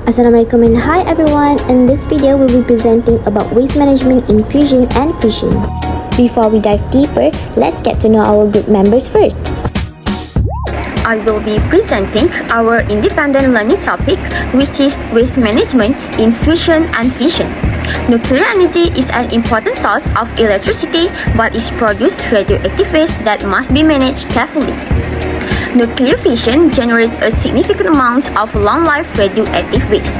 Assalamualaikum and hi everyone. In this video, we'll be presenting about waste management in Fusion and Fission. Before we dive deeper, let's get to know our group members first. I will be presenting our independent learning topic, which is waste management in fusion and fission. Nuclear energy is an important source of electricity, but it produces radioactive waste that must be managed carefully. Nuclear fission generates a significant amount of long-life radioactive waste,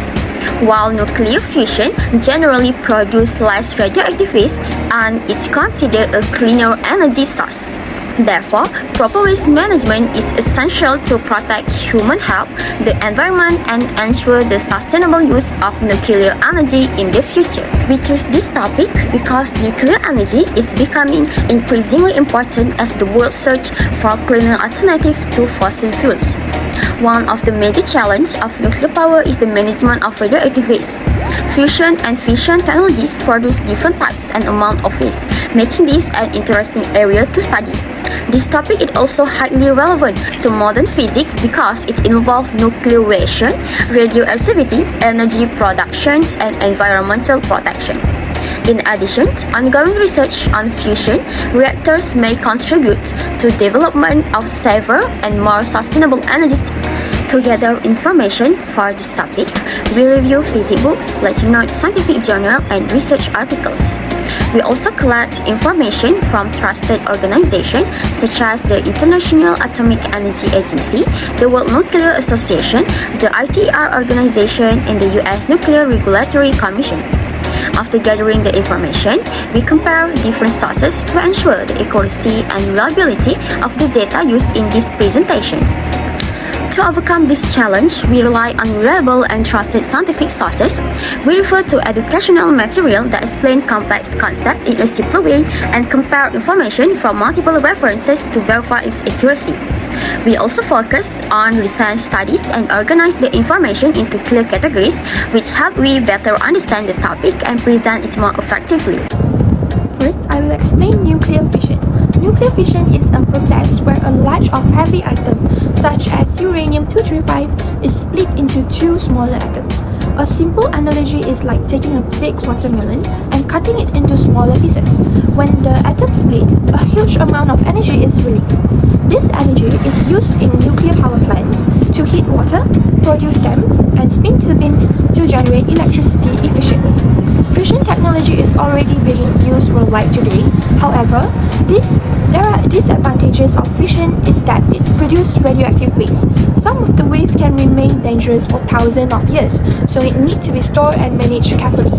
while nuclear fusion generally produces less radioactive waste and it's considered a cleaner energy source. Therefore, proper waste management is essential to protect human health, the environment, and ensure the sustainable use of nuclear energy in the future. We choose this topic because nuclear energy is becoming increasingly important as the world searches for cleaner alternatives to fossil fuels. One of the major challenges of nuclear power is the management of radioactive waste. Fusion and fission technologies produce different types and amount of waste, making this an interesting area to study. This topic is also highly relevant to modern physics because it involves nuclear reaction, radioactivity, energy production, and environmental protection. In addition, ongoing research on fusion reactors may contribute to development of safer and more sustainable energy. To gather information for this topic, we review physics books, lecture notes, scientific journals, and research articles. We also collect information from trusted organizations such as the International Atomic Energy Agency, the World Nuclear Association, the ITER organization, and the US Nuclear Regulatory Commission. After gathering the information, we compare different sources to ensure the accuracy and reliability of the data used in this presentation. To overcome this challenge, we rely on reliable and trusted scientific sources. We refer to educational material that explain complex concepts in a simple way and compare information from multiple references to verify its accuracy. We also focus on recent studies and organize the information into clear categories, which help we better understand the topic and present it more effectively. First, I will explain nuclear fission. Nuclear fission is a process where a large of heavy atom, such as uranium-235, is split into two smaller atoms. A simple analogy is like taking a big watermelon and cutting it into smaller pieces. When the atoms split, a huge amount of energy is released. This energy is used in nuclear power plants to heat water, produce gas, and spin turbines to generate electricity efficiently. Fission technology is already being used worldwide today. However, there are disadvantages of fission is that it produces radioactive waste. Some of the waste can remain dangerous for thousands of years, so it needs to be stored and managed carefully.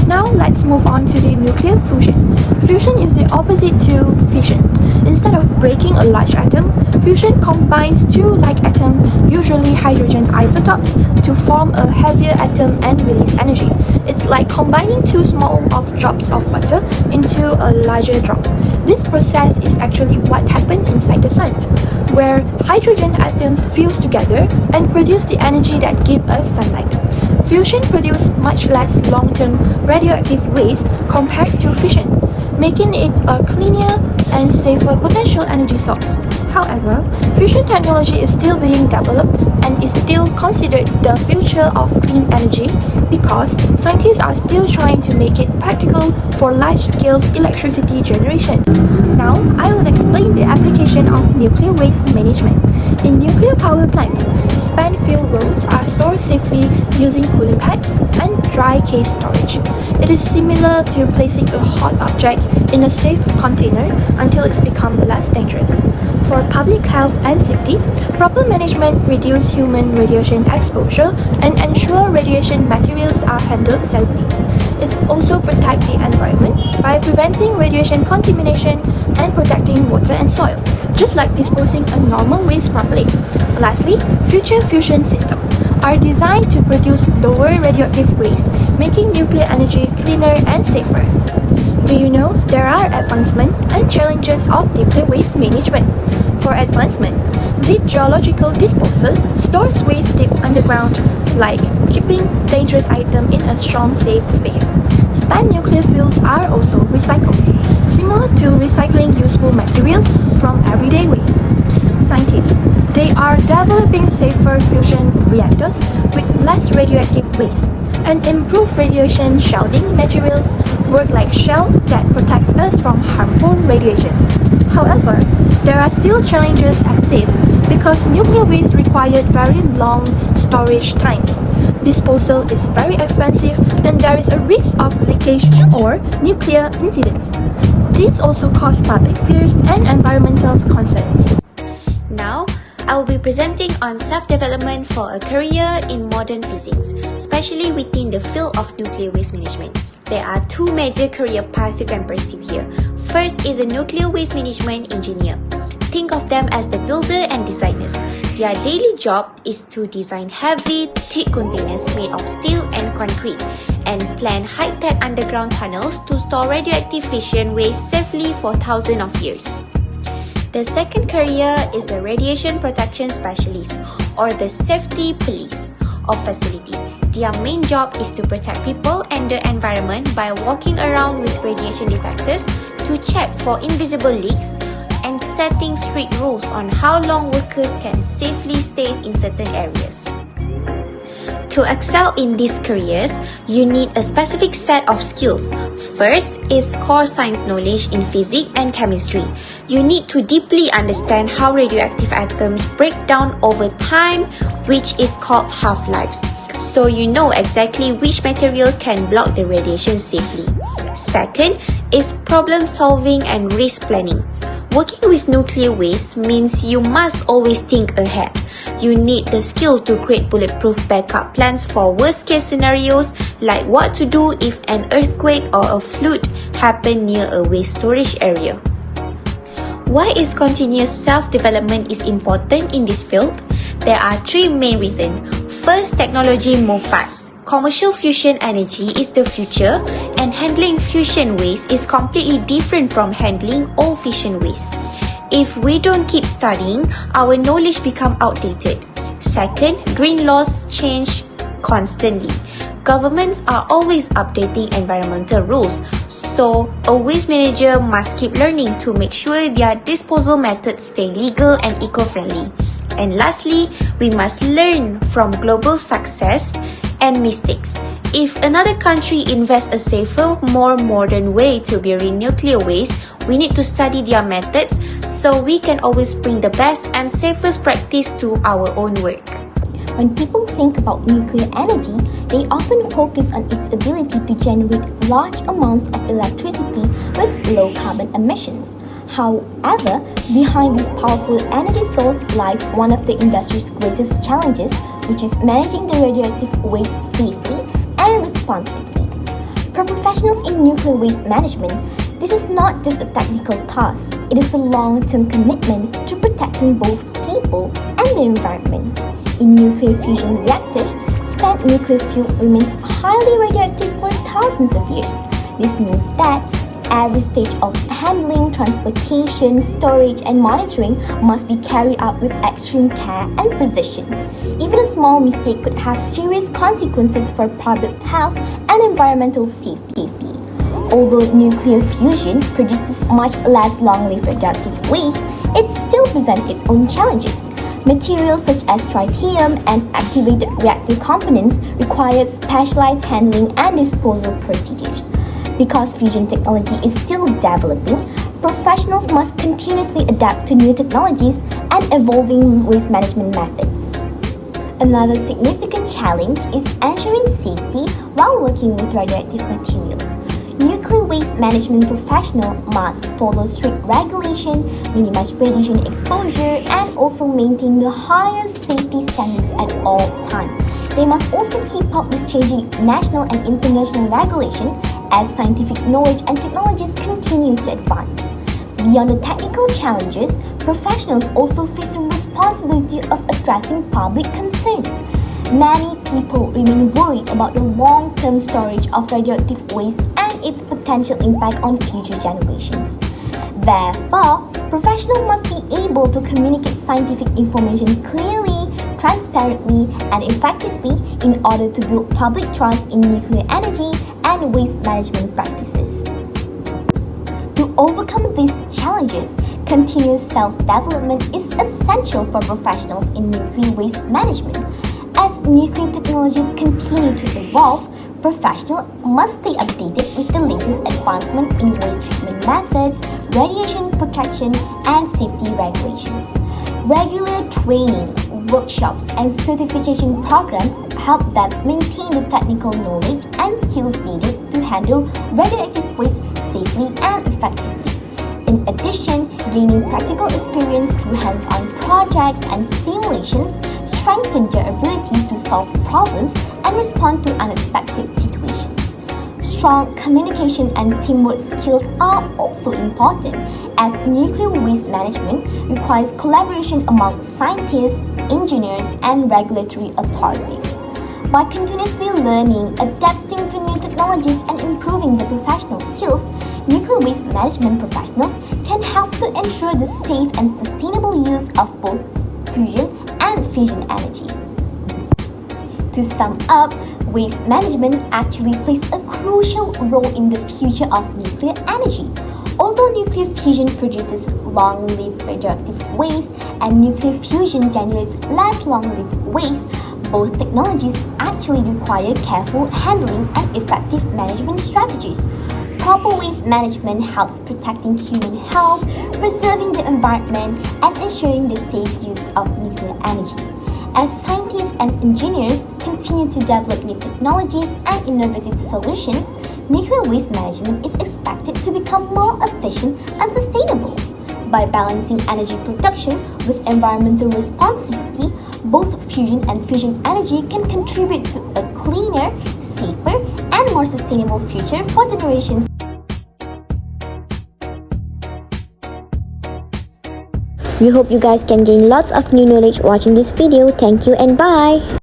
Now let's move on to the nuclear fusion. Fusion is the opposite to fission. Instead of breaking a large atom, fusion combines two like atoms, usually hydrogen isotopes, to form a heavier atom and release energy. It's like combining two small drops of water into a larger drop. This process is actually what happened inside the sun, where hydrogen atoms fuse together and produce the energy that gives us sunlight. Fusion produces much less long-term radioactive waste compared to fission, making it a cleaner and safer potential energy source. However, fusion technology is still being developed and is still considered the future of clean energy because scientists are still trying to make it practical for large-scale electricity generation. Now, I will explain the application of nuclear waste management. In nuclear power plants, spent fuel rods are stored safely using cooling pads and dry case storage. It is similar to placing a hot object in a safe container until it's become less dangerous. For public health and safety, proper management reduces human radiation exposure and ensure radiation materials are handled safely. It also protects the environment by preventing radiation contamination and protecting water and soil, just like disposing a normal waste properly. Lastly, future fusion systems are designed to produce lower radioactive waste, making nuclear energy cleaner and safer. Do you know there are advancements and challenges of nuclear waste management? For advancement, deep geological disposal stores waste deep underground, like keeping dangerous items in a strong, safe space. Spent nuclear fuels are also recycled, similar to recycling useful materials from everyday waste. scientists. They are developing safer fusion reactors with less radioactive waste and improved radiation shielding materials work like shell that protects us from harmful radiation. However, there are still challenges at stake because nuclear waste required very long storage times. Disposal is very expensive and there is a risk of leakage or nuclear incidents. This also causes public fears and environmental concerns. Now, I will be presenting on self-development for a career in modern physics, especially within the field of nuclear waste management. There are two major career paths you can pursue here. First is a nuclear waste management engineer. Think of them as the builder and designers. Their daily job is to design heavy, thick containers made of steel and concrete and plan high-tech underground tunnels to store radioactive fission waste safely for thousands of years. The second career is a radiation protection specialist or the safety police of facility. Their main job is to protect people and the environment by walking around with radiation detectors to check for invisible leaks and setting strict rules on how long workers can safely stay in certain areas. To excel in these careers, you need a specific set of skills. First is core science knowledge in physics and chemistry. You need to deeply understand how radioactive atoms break down over time, which is called half-lives. So you know exactly which material can block the radiation safely. Second is problem solving and risk planning. Working with nuclear waste means you must always think ahead. You need the skill to create bulletproof backup plans for worst-case scenarios, like what to do if an earthquake or a flood happen near a waste storage area. Why is continuous self-development is important in this field? There are three main reasons. First, technology moves fast. Commercial fusion energy is the future, and handling fusion waste is completely different from handling old fission waste. If we don't keep studying, our knowledge becomes outdated. Second, green laws change constantly. Governments are always updating environmental rules, so a waste manager must keep learning to make sure their disposal methods stay legal and eco-friendly. And lastly, we must learn from global success and mistakes. If another country invests a safer, more modern way to bury nuclear waste, we need to study their methods so we can always bring the best and safest practice to our own work. When people think about nuclear energy, they often focus on its ability to generate large amounts of electricity with low carbon emissions. However, behind this powerful energy source lies one of the industry's greatest challenges, which is managing the radioactive waste safely and responsibly. For professionals in nuclear waste management, this is not just a technical task, it is a long-term commitment to protecting both people and the environment. In nuclear fusion reactors, spent nuclear fuel remains highly radioactive for thousands of years. This means that every stage of handling, transportation, storage, and monitoring must be carried out with extreme care and precision. Even a small mistake could have serious consequences for public health and environmental safety. Although nuclear fusion produces much less long-lived radioactive waste, it still presents its own challenges. Materials such as tritium and activated reactor components require specialized handling and disposal procedures. Because fusion technology is still developing, professionals must continuously adapt to new technologies and evolving waste management methods. Another significant challenge is ensuring safety while working with radioactive materials. Nuclear waste management professionals must follow strict regulation, minimize radiation exposure, and also maintain the highest safety standards at all times. They must also keep up with changing national and international regulation as scientific knowledge and technologies continue to advance. Beyond the technical challenges, professionals also face the responsibility of addressing public concerns. Many people remain worried about the long-term storage of radioactive waste and its potential impact on future generations. Therefore, professionals must be able to communicate scientific information clearly, transparently, and effectively in order to build public trust in nuclear energy and waste management practices. To overcome these challenges, Continuous self-development is essential for professionals in nuclear waste management. As nuclear technologies continue to evolve, professionals must stay updated with the latest advancement in waste treatment methods, radiation protection, and safety regulations. Regular training, workshops, and certification programs help them maintain the technical knowledge and skills needed to handle radioactive waste safely and effectively. In addition, gaining practical experience through hands-on projects and simulations strengthens their ability to solve problems and respond to unexpected situations. Strong communication and teamwork skills are also important, as nuclear waste management requires collaboration among scientists, engineers, and regulatory authorities. By continuously learning, adapting to new technologies, and improving their professional skills, nuclear waste management professionals can help to ensure the safe and sustainable use of both fusion and fission energy. To sum up, waste management actually plays a crucial role in the future of nuclear energy. Although nuclear fission produces long-lived radioactive waste and nuclear fusion generates less long-lived waste, both technologies actually require careful handling and effective management strategies. Proper waste management helps protecting human health, preserving the environment, and ensuring the safe use of nuclear energy. As scientists and engineers continue to develop new technologies and innovative solutions, nuclear waste management is expected to become more efficient and sustainable. By balancing energy production with environmental responsibility, both fusion and fission energy can contribute to a cleaner, safer, and more sustainable future for generations. We hope you guys can gain lots of new knowledge watching this video. Thank you and bye!